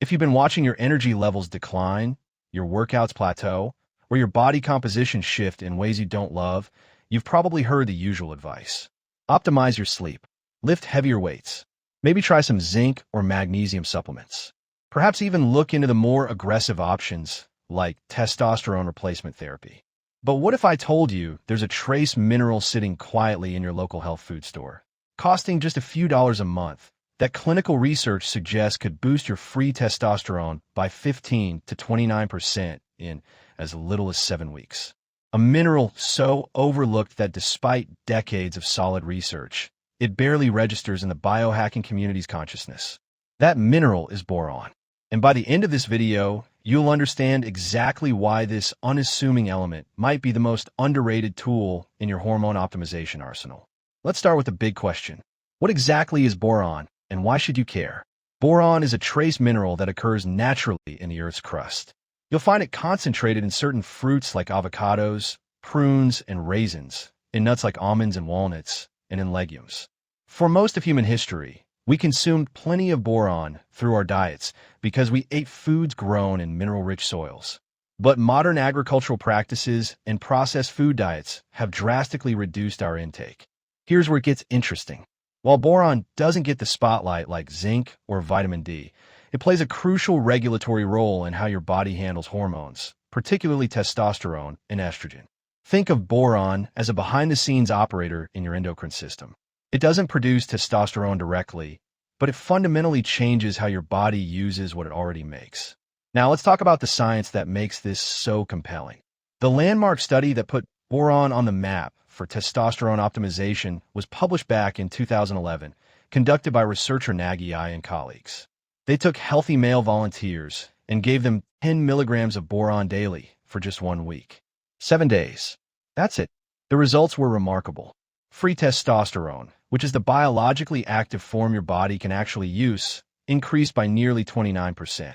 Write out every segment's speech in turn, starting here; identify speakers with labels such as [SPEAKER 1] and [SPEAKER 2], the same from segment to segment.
[SPEAKER 1] If you've been watching your energy levels decline, your workouts plateau, or your body composition shift in ways you don't love, you've probably heard the usual advice. Optimize your sleep. Lift heavier weights. Maybe try some zinc or magnesium supplements. Perhaps even look into the more aggressive options like testosterone replacement therapy. But what if I told you there's a trace mineral sitting quietly in your local health food store, costing just a few dollars a month, that clinical research suggests could boost your free testosterone by 15 to 29% in as little as 7 weeks? A mineral so overlooked that despite decades of solid research, it barely registers in the biohacking community's consciousness. That mineral is boron. And by the end of this video, you'll understand exactly why this unassuming element might be the most underrated tool in your hormone optimization arsenal. Let's start with the big question. What exactly is boron, and why should you care? Boron is a trace mineral that occurs naturally in the Earth's crust. You'll find it concentrated in certain fruits like avocados, prunes, and raisins, in nuts like almonds and walnuts, and in legumes. For most of human history, we consumed plenty of boron through our diets because we ate foods grown in mineral-rich soils. But modern agricultural practices and processed food diets have drastically reduced our intake. Here's where it gets interesting. While boron doesn't get the spotlight like zinc or vitamin D, it plays a crucial regulatory role in how your body handles hormones, particularly testosterone and estrogen. Think of boron as a behind-the-scenes operator in your endocrine system. It doesn't produce testosterone directly, but it fundamentally changes how your body uses what it already makes. Now let's talk about the science that makes this so compelling. The landmark study that put boron on the map for testosterone optimization was published back in 2011, conducted by researcher Nagiai and colleagues. They took healthy male volunteers and gave them 10 milligrams of boron daily for just 1 week. 7 days. That's it. The results were remarkable. Free testosterone, which is the biologically active form your body can actually use, increased by nearly 29%.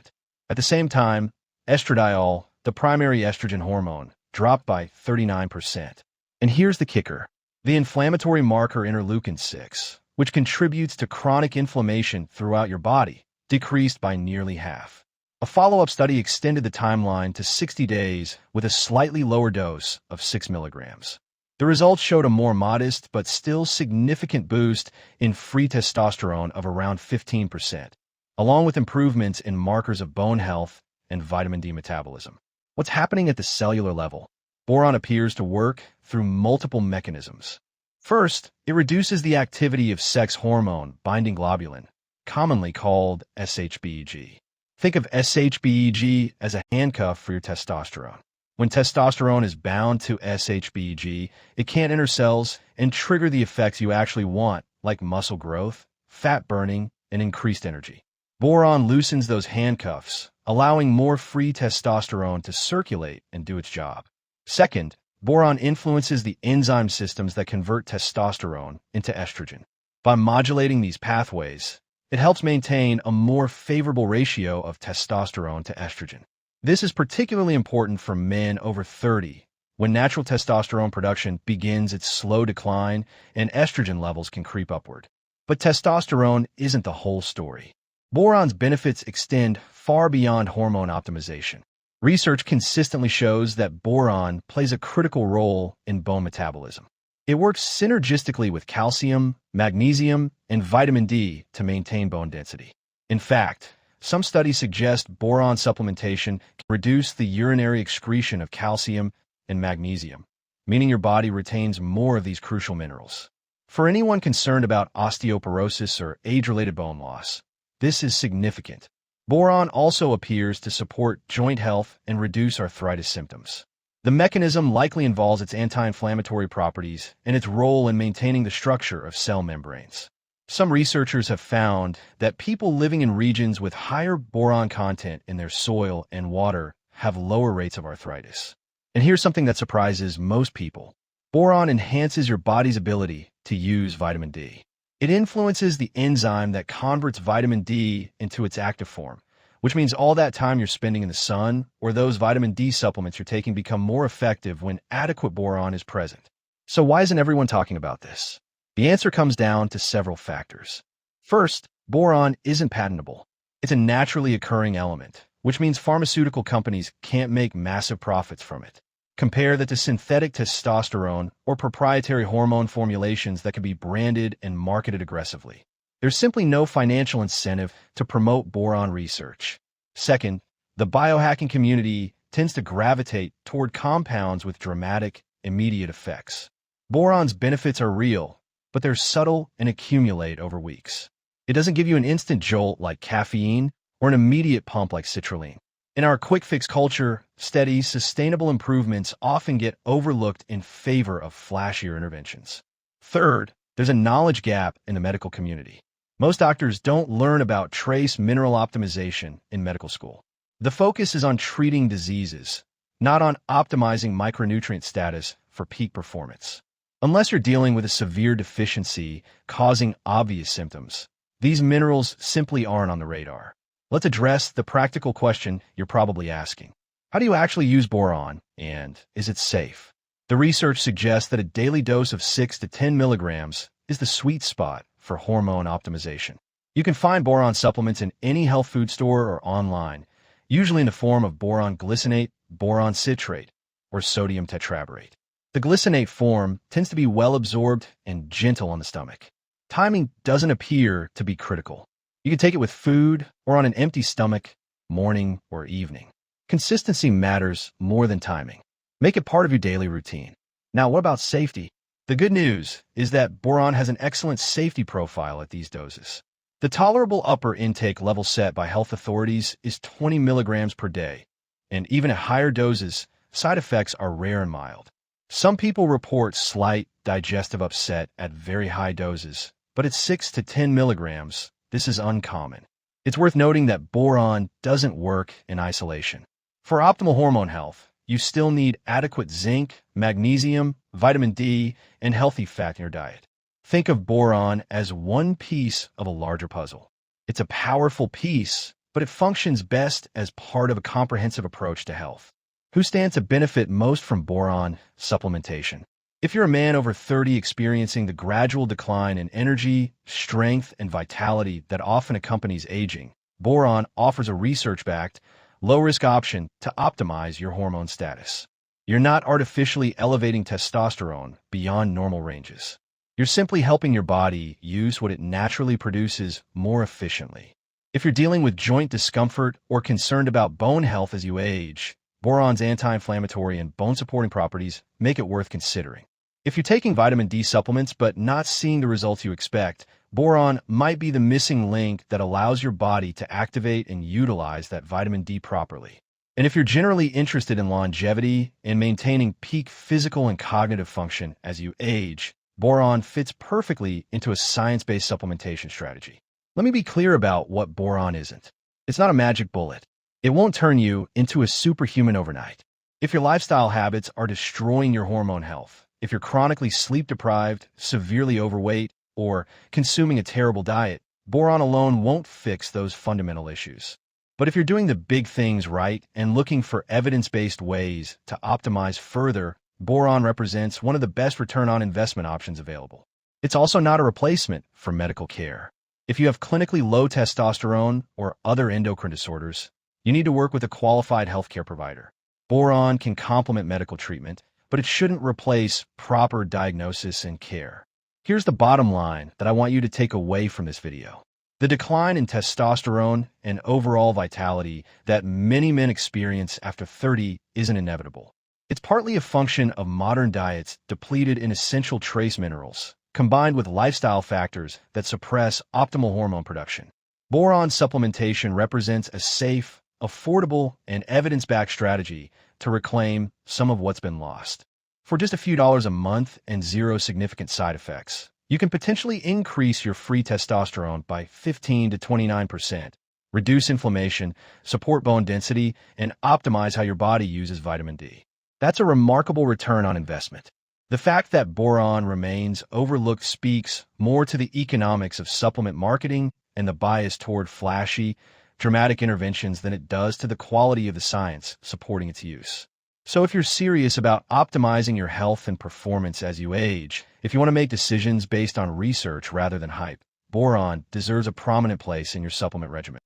[SPEAKER 1] At the same time, estradiol, the primary estrogen hormone, dropped by 39%. And here's the kicker. The inflammatory marker interleukin-6, which contributes to chronic inflammation throughout your body, decreased by nearly half. A follow-up study extended the timeline to 60 days with a slightly lower dose of 6 milligrams. The results showed a more modest but still significant boost in free testosterone of around 15%, along with improvements in markers of bone health and vitamin D metabolism. What's happening at the cellular level? Boron appears to work through multiple mechanisms. First, it reduces the activity of sex hormone binding globulin, commonly called SHBG. Think of SHBG as a handcuff for your testosterone. When testosterone is bound to SHBG, it can't enter cells and trigger the effects you actually want, like muscle growth, fat burning, and increased energy. Boron loosens those handcuffs, allowing more free testosterone to circulate and do its job. Second, boron influences the enzyme systems that convert testosterone into estrogen. By modulating these pathways, it helps maintain a more favorable ratio of testosterone to estrogen. This is particularly important for men over 30, when natural testosterone production begins its slow decline and estrogen levels can creep upward. But testosterone isn't the whole story. Boron's benefits extend far beyond hormone optimization. Research consistently shows that boron plays a critical role in bone metabolism. It works synergistically with calcium, magnesium, and vitamin D to maintain bone density. In fact, some studies suggest boron supplementation can reduce the urinary excretion of calcium and magnesium, meaning your body retains more of these crucial minerals. For anyone concerned about osteoporosis or age-related bone loss, this is significant. Boron also appears to support joint health and reduce arthritis symptoms. The mechanism likely involves its anti-inflammatory properties and its role in maintaining the structure of cell membranes. Some researchers have found that people living in regions with higher boron content in their soil and water have lower rates of arthritis. And here's something that surprises most people. Boron enhances your body's ability to use vitamin D. It influences the enzyme that converts vitamin D into its active form, which means all that time you're spending in the sun or those vitamin D supplements you're taking become more effective when adequate boron is present. So why isn't everyone talking about this? The answer comes down to several factors. First, boron isn't patentable. It's a naturally occurring element, which means pharmaceutical companies can't make massive profits from it. Compare that to synthetic testosterone or proprietary hormone formulations that can be branded and marketed aggressively. There's simply no financial incentive to promote boron research. Second, the biohacking community tends to gravitate toward compounds with dramatic, immediate effects. Boron's benefits are real, but they're subtle and accumulate over weeks. It doesn't give you an instant jolt like caffeine or an immediate pump like citrulline. In our quick-fix culture, steady, sustainable improvements often get overlooked in favor of flashier interventions. Third, there's a knowledge gap in the medical community. Most doctors don't learn about trace mineral optimization in medical school. The focus is on treating diseases, not on optimizing micronutrient status for peak performance. Unless you're dealing with a severe deficiency causing obvious symptoms, these minerals simply aren't on the radar. Let's address the practical question you're probably asking. How do you actually use boron, and is it safe? The research suggests that a daily dose of 6 to 10 milligrams is the sweet spot for hormone optimization. You can find boron supplements in any health food store or online, usually in the form of boron glycinate, boron citrate, or sodium tetraborate. The glycinate form tends to be well absorbed and gentle on the stomach. Timing doesn't appear to be critical. You can take it with food or on an empty stomach, morning or evening. Consistency matters more than timing. Make it part of your daily routine. Now, what about safety? The good news is that boron has an excellent safety profile at these doses. The tolerable upper intake level set by health authorities is 20 milligrams per day, and even at higher doses, side effects are rare and mild. Some people report slight digestive upset at very high doses, but at 6 to 10 milligrams, this is uncommon. It's worth noting that boron doesn't work in isolation. For optimal hormone health, you still need adequate zinc, magnesium, vitamin D, and healthy fat in your diet. Think of boron as one piece of a larger puzzle. It's a powerful piece, but it functions best as part of a comprehensive approach to health. Who stands to benefit most from boron supplementation? If you're a man over 30 experiencing the gradual decline in energy, strength, and vitality that often accompanies aging, boron offers a research-backed, low-risk option to optimize your hormone status. You're not artificially elevating testosterone beyond normal ranges. You're simply helping your body use what it naturally produces more efficiently. If you're dealing with joint discomfort or concerned about bone health as you age, boron's anti-inflammatory and bone-supporting properties make it worth considering. If you're taking vitamin D supplements but not seeing the results you expect, boron might be the missing link that allows your body to activate and utilize that vitamin D properly. And if you're generally interested in longevity and maintaining peak physical and cognitive function as you age, boron fits perfectly into a science-based supplementation strategy. Let me be clear about what boron isn't. It's not a magic bullet. It won't turn you into a superhuman overnight. If your lifestyle habits are destroying your hormone health, if you're chronically sleep-deprived, severely overweight, or consuming a terrible diet, boron alone won't fix those fundamental issues. But if you're doing the big things right and looking for evidence-based ways to optimize further, boron represents one of the best return on investment options available. It's also not a replacement for medical care. If you have clinically low testosterone or other endocrine disorders, you need to work with a qualified healthcare provider. Boron can complement medical treatment, but it shouldn't replace proper diagnosis and care. Here's the bottom line that I want you to take away from this video. The decline in testosterone and overall vitality that many men experience after 30 isn't inevitable. It's partly a function of modern diets depleted in essential trace minerals, combined with lifestyle factors that suppress optimal hormone production. Boron supplementation represents a safe, affordable, and evidence-backed strategy to reclaim some of what's been lost. For just a few dollars a month and zero significant side effects, you can potentially increase your free testosterone by 15 to 29%, reduce inflammation, support bone density, and optimize how your body uses vitamin D. That's a remarkable return on investment. The fact that boron remains overlooked speaks more to the economics of supplement marketing and the bias toward flashy, dramatic interventions than it does to the quality of the science supporting its use. So if you're serious about optimizing your health and performance as you age, if you want to make decisions based on research rather than hype, boron deserves a prominent place in your supplement regimen.